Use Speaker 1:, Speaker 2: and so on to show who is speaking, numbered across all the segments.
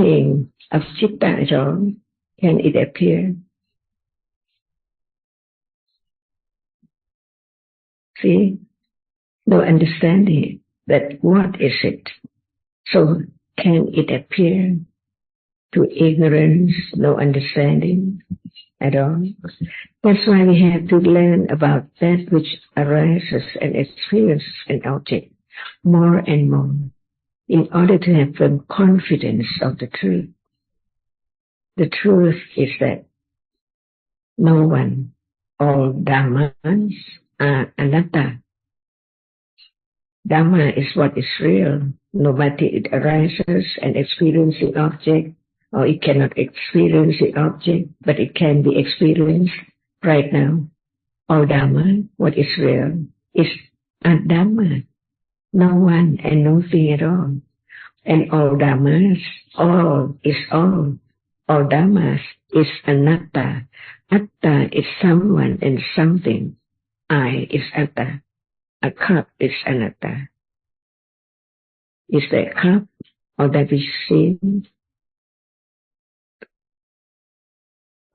Speaker 1: understanding of Citta at all, can it appear? See, no understanding that what is it. So can it appear to ignorance, no understanding at all? That's why we have to learn about that which arises and experiences an object more and more in order to have firm confidence of the truth. The truth is that no one, all Dhammas are anatta. Dhamma is what is real, no matter it arises and experiences the object, or it cannot experience the object, but it can be experienced right now. All Dhamma, what is real, is Dhamma. No one and nothing at all. And all Dhammas, all is all. All Dhammas is anatta. Atta is someone and something. I is atta. A cup is anatta. Is that cup or that which is seen?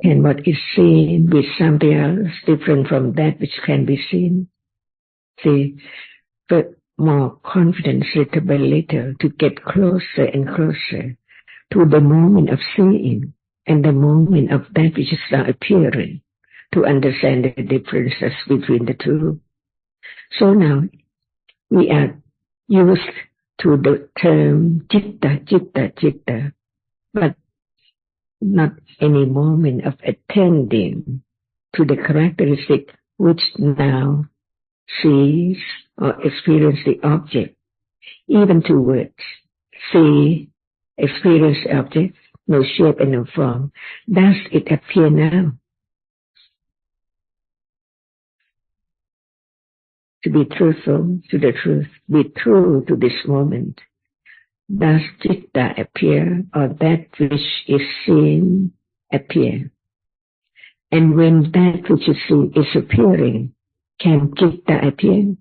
Speaker 1: And what is seen be something else different from that which can be seen? See, but more confidence little by little to get closer and closer to the moment of seeing and the moment of that which is now appearing, to understand the differences between the two. So now we are used to the term citta, citta, citta, but not any moment of attending to the characteristic which now sees or experience the object. Even two words, see, experience the object, no shape and no form. Does it appear now? To be truthful to the truth, be true to this moment. Does citta appear, or that which is seen appear? And when that which is seen is appearing, can citta appear?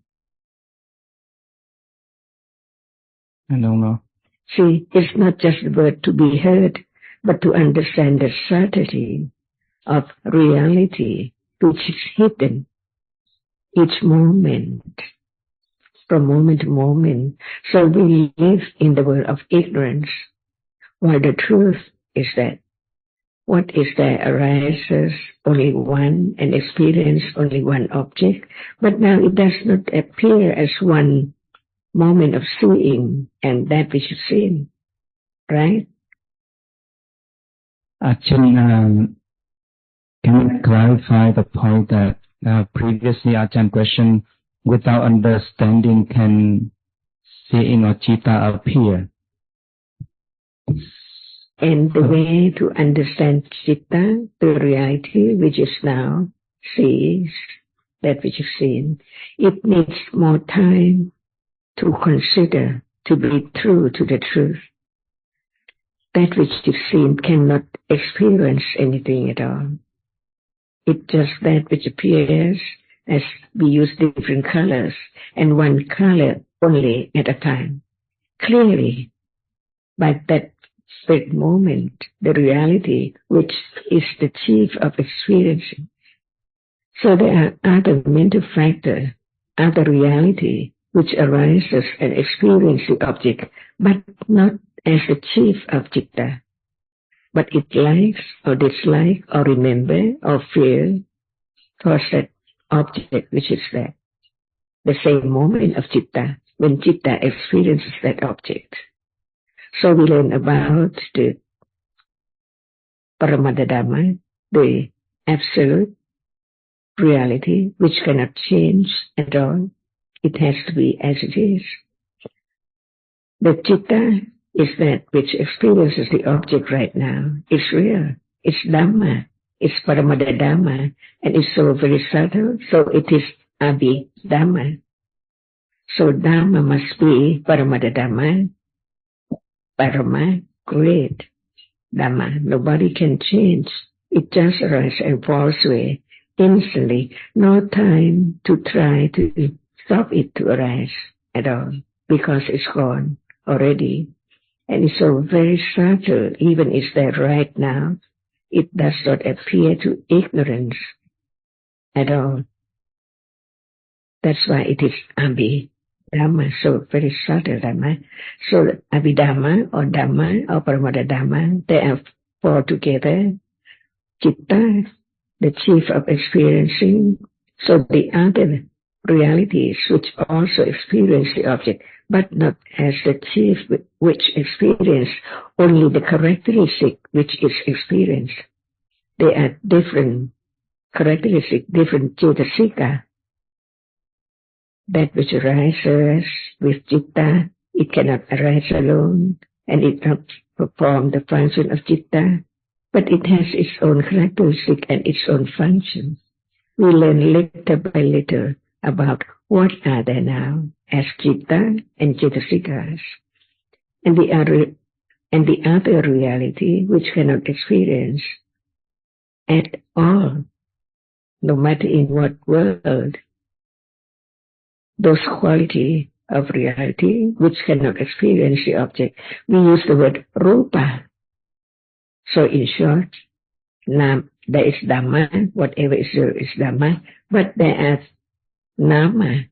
Speaker 2: I don't know.
Speaker 1: See, it's not just the word to be heard, but to understand the subtlety of reality which is hidden each moment, from moment to moment. So we live in the world of ignorance, while the truth is that what is there arises only one and experience only one object, but now it does not appear as one moment of seeing and that which is seen, right?
Speaker 2: Ajahn, can you clarify the point that previously Ajahn questioned, without understanding can seeing or citta appear?
Speaker 1: And the way to understand citta, the reality which is now, sees that which is seen, it needs more time to consider, to be true to the truth. That which is seen cannot experience anything at all. It's just that which appears as we use different colors, and one color only at a time. Clearly, by that split moment, the reality which is the chief of experiencing. So there are other mental factors, other reality which arises and experiences the object, but not as the chief of citta. But it likes or dislike or remember or feel for that object which is there. The same moment of citta, when citta experiences that object. So we learn about the Paramada Dhamma, the absolute reality which cannot change at all. It has to be as it is. The citta is that which experiences the object right now. It's real. It's Dhamma. It's Paramada Dhamma. And it's so very subtle. So it is Abhi Dhamma. So Dhamma must be Paramada Dhamma. Parama, great Dhamma. Nobody can change. It just arises and falls away instantly. No time to try to stop it to arise at all, because it's gone already. and it's so very subtle, even is there right now, it does not appear to ignorance at all. That's why it is Abhidhamma, so very subtle Dhamma. So Abhidhamma or Dhamma or Paramada Dhamma, they are four together. Citta, the chief of experiencing, so the other realities which also experience the object, but not as the chief which experience only the characteristic which is experienced. They are different characteristic, different cetasikas. That which arises with citta, it cannot arise alone, and it cannot perform the function of citta, but it has its own characteristic and its own function. We learn little by little about what are they now as citta and cetasikas, and the other reality which cannot experience at all, no matter in what world, those qualities of reality which cannot experience the object. We use the word rupa. So in short, there is Dhamma, whatever is there is Dhamma, but there are Nama,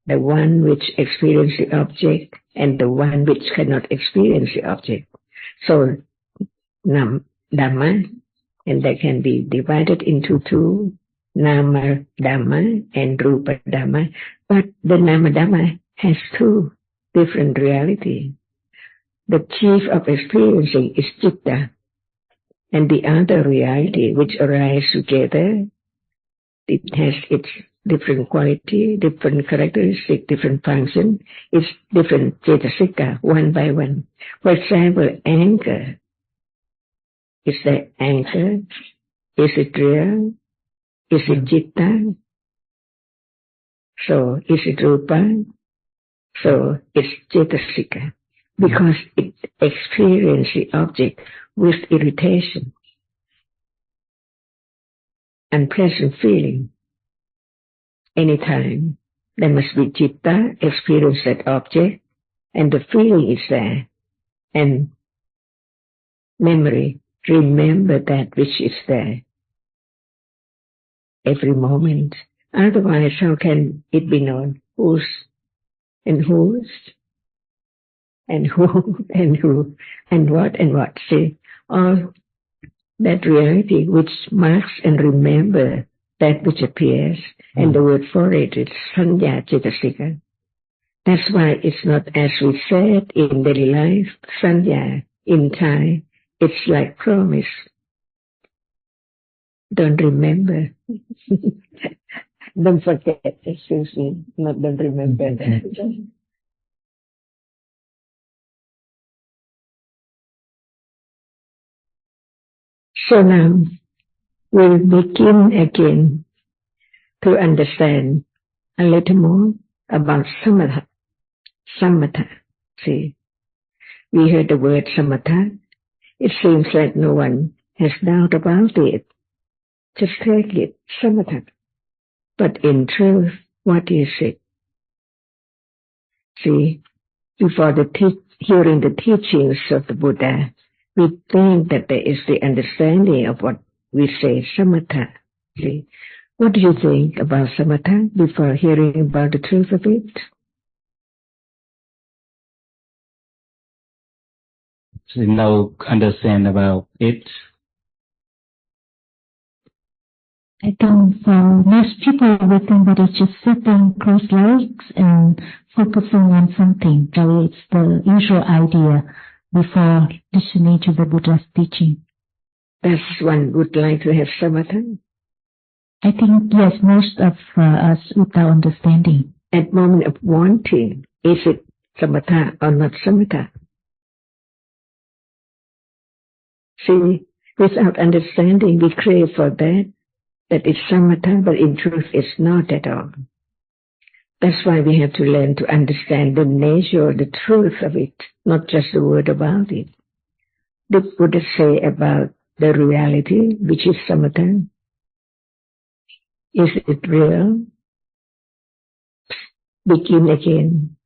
Speaker 1: the one which experiences the object and the one which cannot experience the object. So Dhamma, and that can be divided into two, Nama Dhamma and Rupa Dhamma, but the Nama Dhamma has two different realities. The chief of experiencing is Citta, and the other reality which arises together, it has its different quality, different characteristic, different function, it's different cetasika, one by one. For example, anger. Is the anger? Is it real? Is it citta? So is it rupa? So it's cetasika. Because it experiences the object with irritation, unpleasant feeling. Anytime there must be citta, experience that object, and the feeling is there, and memory, remember that which is there every moment. Otherwise, how can it be known who's and whose and who and who and what? See, all that reality which marks and remember that which appears, and the word for it is sanya cetasika. That's why it's not as we said in daily life, sanya in Thai, it's like promise. Don't remember. Don't forget, excuse me, not don't remember. So now, we'll begin again to understand a little more about samatha. Samatha. See, we heard the word samatha. It seems like no one has doubt about it. Just take it, samatha. But in truth, what is it? See, before hearing the teachings of the Buddha, we think that there is the understanding of what we say samatha. See, what do you think about samatha before hearing about the truth of it?
Speaker 2: So now understand about it.
Speaker 3: I think for most people we think that it's just sitting cross legs and focusing on something. So it's the usual idea before listening to the Buddha's teaching.
Speaker 1: Does one would like to have samatha?
Speaker 3: I think yes, most of us without understanding.
Speaker 1: At moment of wanting, is it samatha or not samatha? See, without understanding, we crave for that is samatha, but in truth it's not at all. That's why we have to learn to understand the nature, the truth of it, not just the word about it. The Buddha say about the reality, which is samatha. Is it real? Begin again.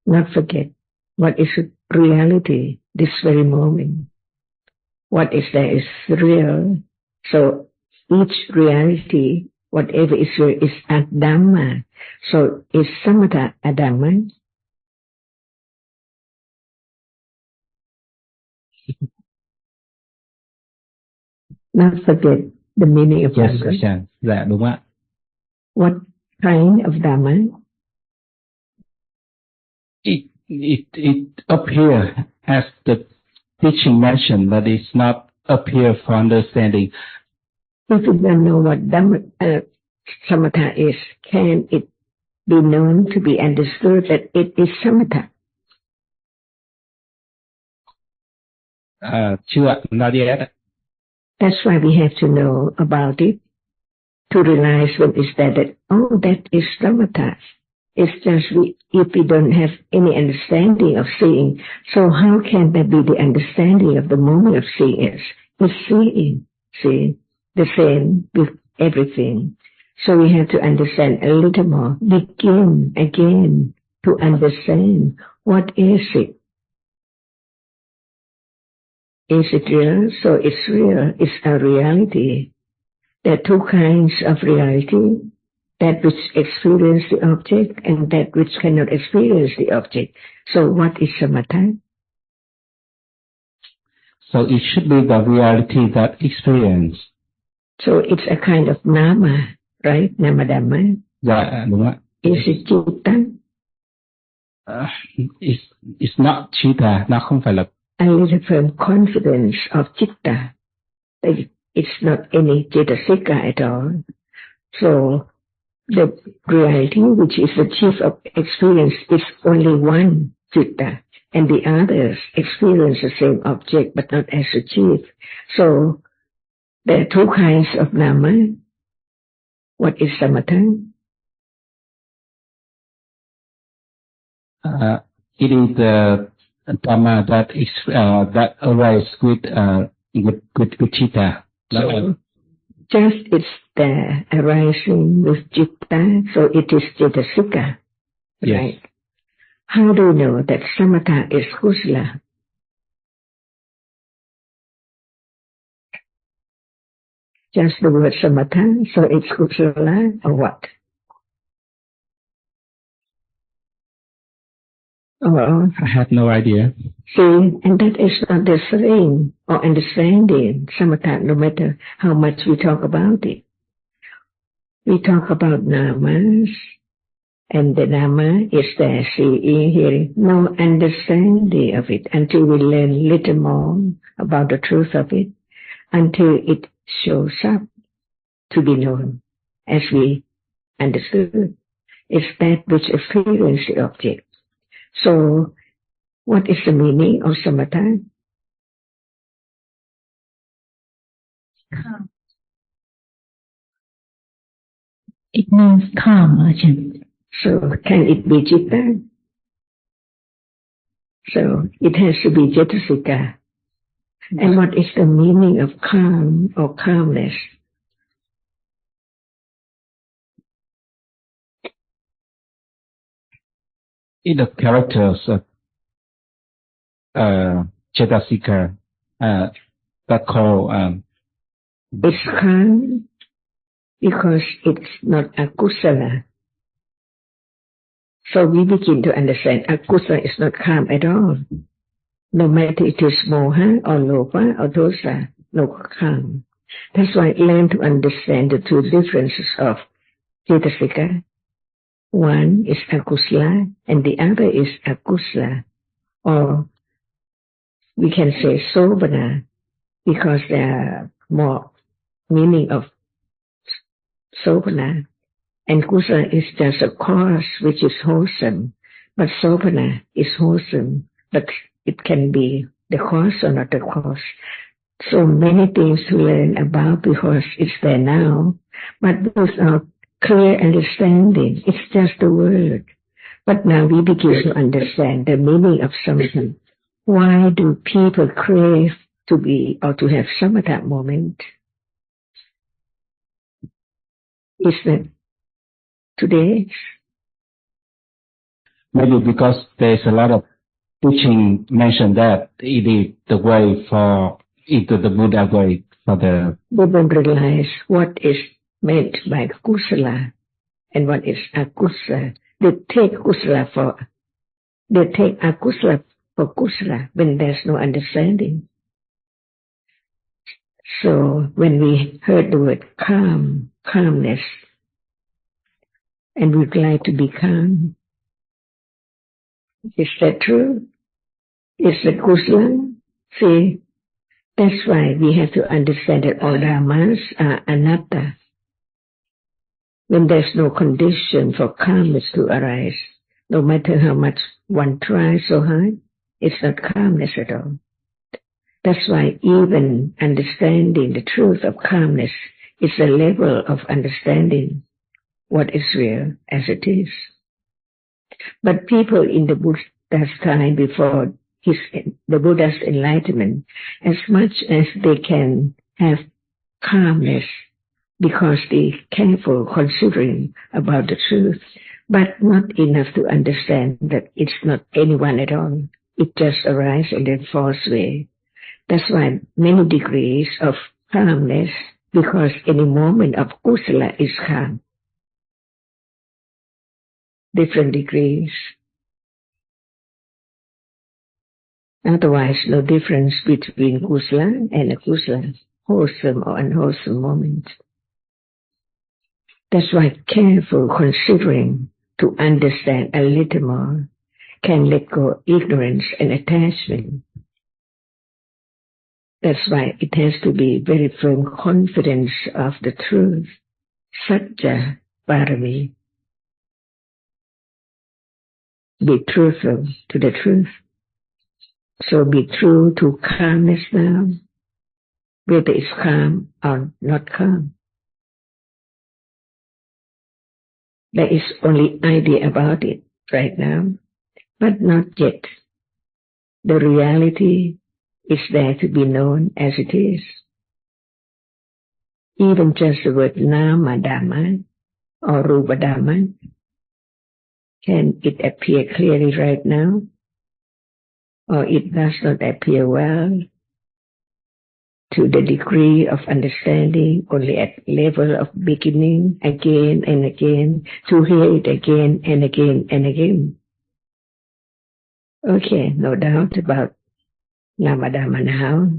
Speaker 1: Not forget. What is reality? this very moment. What is there is real. So each reality, whatever is real, is a Dhamma. So is samatha a Dhamma? Not forget the meaning of
Speaker 2: Yes,
Speaker 1: Dhamma.
Speaker 2: Ajahn. Dạ, đúng ạ.
Speaker 1: What kind of Dhamma?
Speaker 2: It appear as the teaching mentioned, but it's not appear for understanding.
Speaker 1: If you don't know what Dhamma, samatha is, can it be known to be understood that it is samatha?
Speaker 2: Chưa ạ, not yet.
Speaker 1: That's why we have to know about it, to realize what is that oh, that is samatha. It's just if we don't have any understanding of seeing, so how can there be the understanding of the moment of seeing is seeing, see, the same with everything. So we have to understand a little more, begin again to understand what is it. Is it real? So it's real, it's a reality. There are two kinds of reality. That which experience the object and that which cannot experience the object. So what is samatha?
Speaker 2: So it should be the reality that experience.
Speaker 1: So it's a kind of nama, right? Nama Dhamma.
Speaker 2: Dạ, đúng ạ.
Speaker 1: Is it citta?
Speaker 2: It's not citta, nó không phải là.
Speaker 1: A little firm confidence of citta. It's not any cetasika at all. So the reality which is the chief of experience is only one citta, and the others experience the same object but not as a chief. So there are two kinds of Dhamma. What is samatha?
Speaker 2: It is the Dhamma that arises with citta.
Speaker 1: So just it's there arising with citta, so it is cetasika.
Speaker 2: Yes.
Speaker 1: Right? How do we know that samatha is kusala? Just the word samatha, so it's kusala or what? Oh,
Speaker 2: I have no idea.
Speaker 1: see, and that is not the same or understanding samatha, no matter how much we talk about it. We talk about namas, and the Dhamma is there, seeing, hearing, no understanding of it until we learn little more about the truth of it, until it shows up to be known as we understood. It's that which experiences the object. So, what is the meaning of samatha?
Speaker 3: Calm. It means calm, Ajahn.
Speaker 1: So, can it be citta? So, it has to be cetasika. And what is the meaning of calm or calmness?
Speaker 2: In the characters of cetasika that call
Speaker 1: It's calm because it's not akusala. So we begin to understand akusala is not calm at all. No matter it is moha or lopa or dosa, no calm. That's why learn to understand the two differences of cetasika. One is akusala and the other is akusala. Or we can say sobana because there are more meaning of sobana. And kusala is just a cause which is wholesome. But sobana is wholesome, but it can be the cause or not the cause. So many things to learn about because it's there now, but without clear understanding. It's just a word. But now we begin to understand the meaning of samatha. Why do people crave to be or to have samatha moment? Is that today?
Speaker 2: maybe because there's a lot of teaching mentioned that it is the way for into the Buddha way for the.
Speaker 1: They don't realize what is meant by kusala and what is akusala. They take akusala for kusala when there's no understanding. So when we heard the word calmness, and we'd like to be calm, is that true? Is that kusala? See, that's why we have to understand that all dhammas are anatta. When there's no condition for calmness to arise, no matter how much one tries so hard, it's not calmness at all. That's why even understanding the truth of calmness is a level of understanding what is real as it is. But people in the Buddha's time before the Buddha's enlightenment, as much as they can have calmness because they're careful considering about the truth, but not enough to understand that it's not anyone at all. It just arises and then falls away. That's why many degrees of calmness, because any moment of kusala is calm. Different degrees. Otherwise, no difference between kusala and akusala, wholesome or unwholesome moment. That's why careful considering to understand a little more can let go ignorance and attachment. That's why it has to be very firm confidence of the truth, Satya Parami. Be truthful to the truth. So be true to calmness now, whether it's calm or not calm. There is only idea about it right now, but not yet. The reality is there to be known as it is. Even just the word Nama Dhamma or Rupa Dhamma, can it appear clearly right now? Or it does not appear well to the degree of understanding only at level of beginning again and again, to hear it again and again and again. Okay, no doubt about Nama Dhamma now,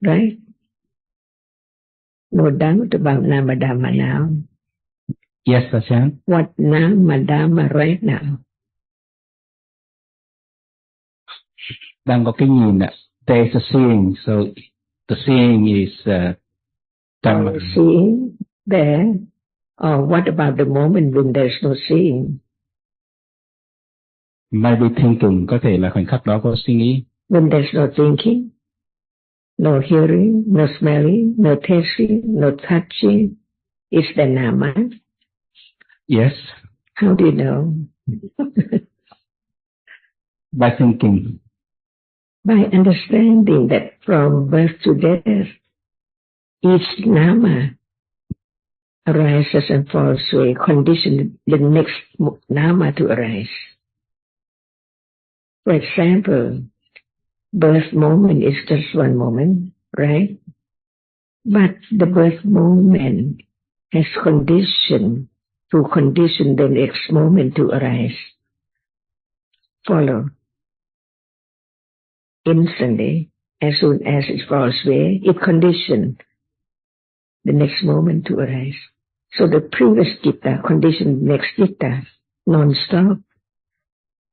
Speaker 1: right? No doubt about Nama Dhamma now.
Speaker 2: Yes, Ajahn.
Speaker 1: What Nama Dhamma right now?
Speaker 2: Đang có cái nhìn ạ. There's a seeing, so the seeing is Dhamma.
Speaker 1: Seeing there. Or what about the moment when there's no seeing?
Speaker 2: Maybe thinking, có thể là khoảnh khắc đó có suy nghĩ.
Speaker 1: When there's no thinking, no hearing, no smelling, no tasting, no touching, is the Nama?
Speaker 2: Yes.
Speaker 1: How do you know?
Speaker 2: By thinking.
Speaker 1: By understanding that from birth to death, each Nama arises and falls away, condition the next Nama to arise. For example, birth moment is just one moment, right? But the birth moment has condition to condition the next moment to arise. Follow. Instantly, as soon as it falls away, it conditions the next moment to arise. So the previous citta conditions the next citta non-stop.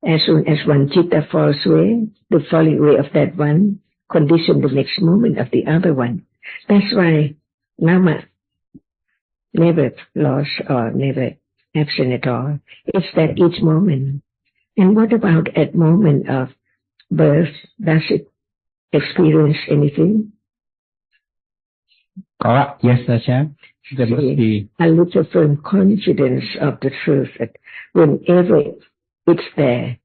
Speaker 1: As soon as one citta falls away, the falling away of that one conditions the next moment of the other one. That's why Nama never lost or never absent at all. It's that each moment. And what about at moment of birth? Does it experience anything?
Speaker 2: Yes, Ajahn. There must be
Speaker 1: a little firm confidence of the truth that whenever it's there,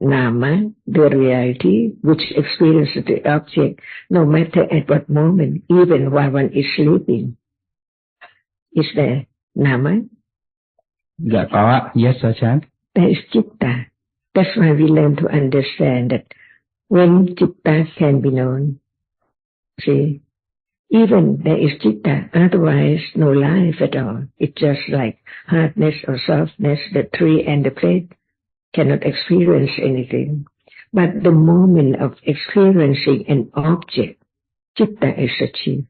Speaker 1: Nama, the reality, which experiences the object, no matter at what moment, even while one is sleeping, is there Nama?
Speaker 2: Dạ có. Yes, Ajahn.
Speaker 1: There is Citta. That's why we learn to understand that when Citta can be known, see, even there is Citta, otherwise no life at all. It's just like hardness or softness, the tree and the plate cannot experience anything. But the moment of experiencing an object, Citta is achieved.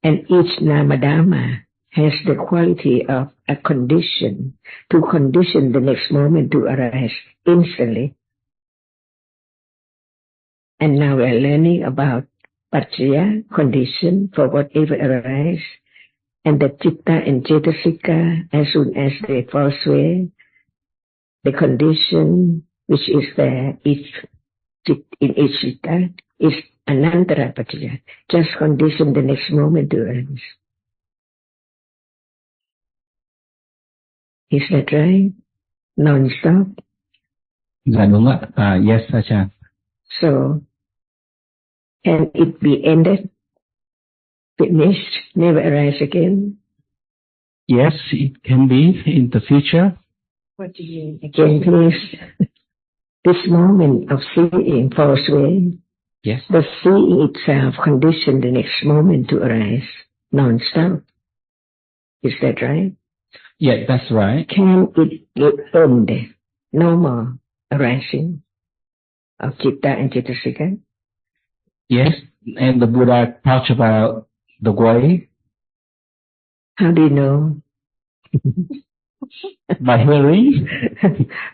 Speaker 1: And each Namadhamma has the quality of a condition to condition the next moment to arise instantly. And now we are learning about Paccaya, condition for whatever arises, and the Citta and cetasika, as soon as they fall away, the condition which is there in each Citta is Anantara Paccaya, just condition the next moment to arise. Is that right? Non-stop?
Speaker 2: Dạ đúng ạ. Yes, Ajahn.
Speaker 1: So, can it be ended, finished, never arise again?
Speaker 2: Yes, it can be in the future.
Speaker 1: What do you mean? Again, please. This moment of seeing falls away.
Speaker 2: Yes.
Speaker 1: The seeing itself conditioned the next moment to arise, non-stop. Is that right?
Speaker 2: Yeah, that's right.
Speaker 1: Can it end, no more arising of Citta and cetasika?
Speaker 2: Yes, and the Buddha talked about the way.
Speaker 1: How do you know?
Speaker 2: By hearing.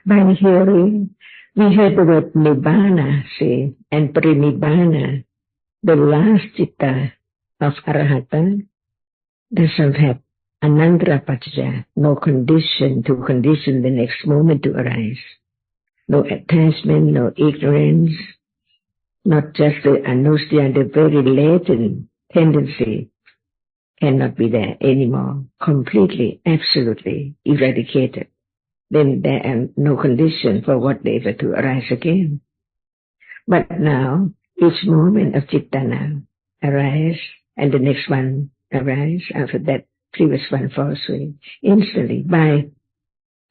Speaker 1: By hearing. We heard the word Nibbana, see, and Parinibbana, the last Citta of Arahata, doesn't have Anantara Paccaya, no condition to condition the next moment to arise. No attachment, no ignorance, not just the anusya, the very latent tendency cannot be there anymore, completely, absolutely eradicated. Then there are no condition for whatever to arise again. But now, each moment of Citta now arise, and the next one arise, after that previous one falls away, instantly by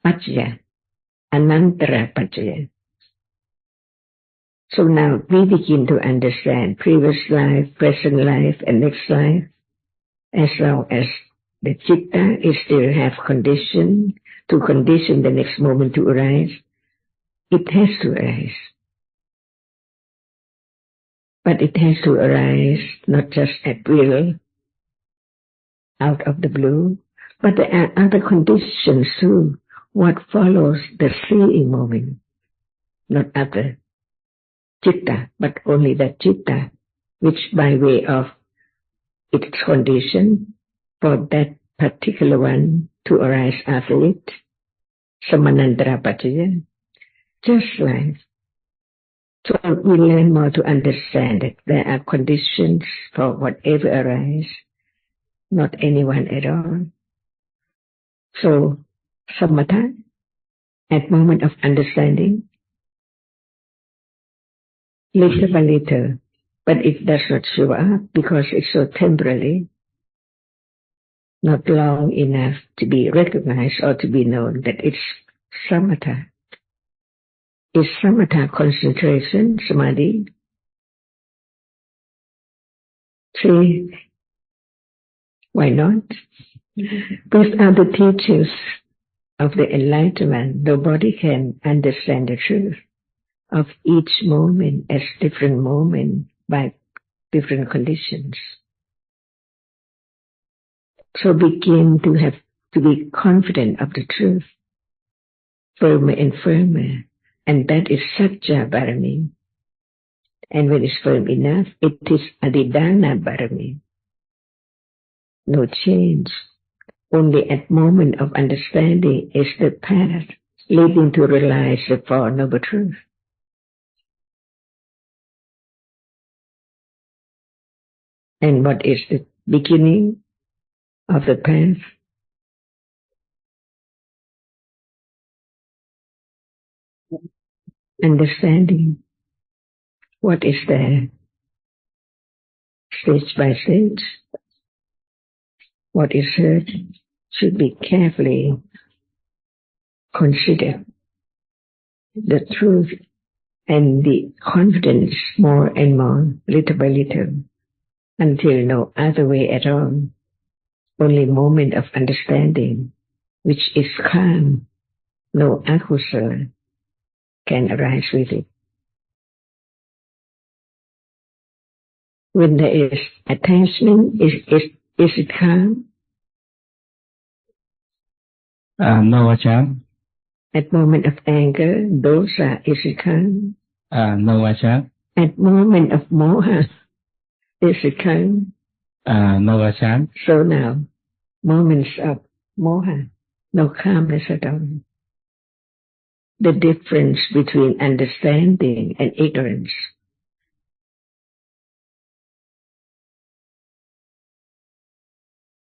Speaker 1: Paccaya, Anantara Paccaya. So now we begin to understand previous life, present life, and next life, as long as the Citta is still have condition to condition the next moment to arise, it has to arise. But it has to arise not just at will, out of the blue, but there are other conditions too. What follows the seeing moment, not other Citta, but only the Citta, which by way of its condition for that particular one to arise after it, Samanantara Paccaya, just like. So we learn more to understand that there are conditions for whatever arise, not anyone at all. So samatha, at moment of understanding, little by little, but it does not show up because it's so temporary, not long enough to be recognized or to be known that it's samatha. Is samatha concentration, samadhi? See, why not? Without the teachings of the enlightenment, nobody can understand the truth of each moment as different moment by different conditions. So begin to be confident of the truth, firmer and firmer, and that is Satya Bharami. And when it's firm enough, it is Adidana Bharami. No change. Only at moment of understanding is the path leading to realize the Four Noble Truths. And what is the beginning of the path? Understanding what is there, stage by stage. What is heard should be carefully considered the truth and the confidence more and more, little by little, until no other way at all, only moment of understanding, which is calm, no accuser can arise with it. When there is attachment, is it calm?
Speaker 2: No, Ajahn.
Speaker 1: At moment of anger, dosa, is it calm?
Speaker 2: No, Ajahn.
Speaker 1: At moment of moha, is it calm?
Speaker 2: No, Ajahn.
Speaker 1: So now, moments of moha, no calmness at all. The difference between understanding and ignorance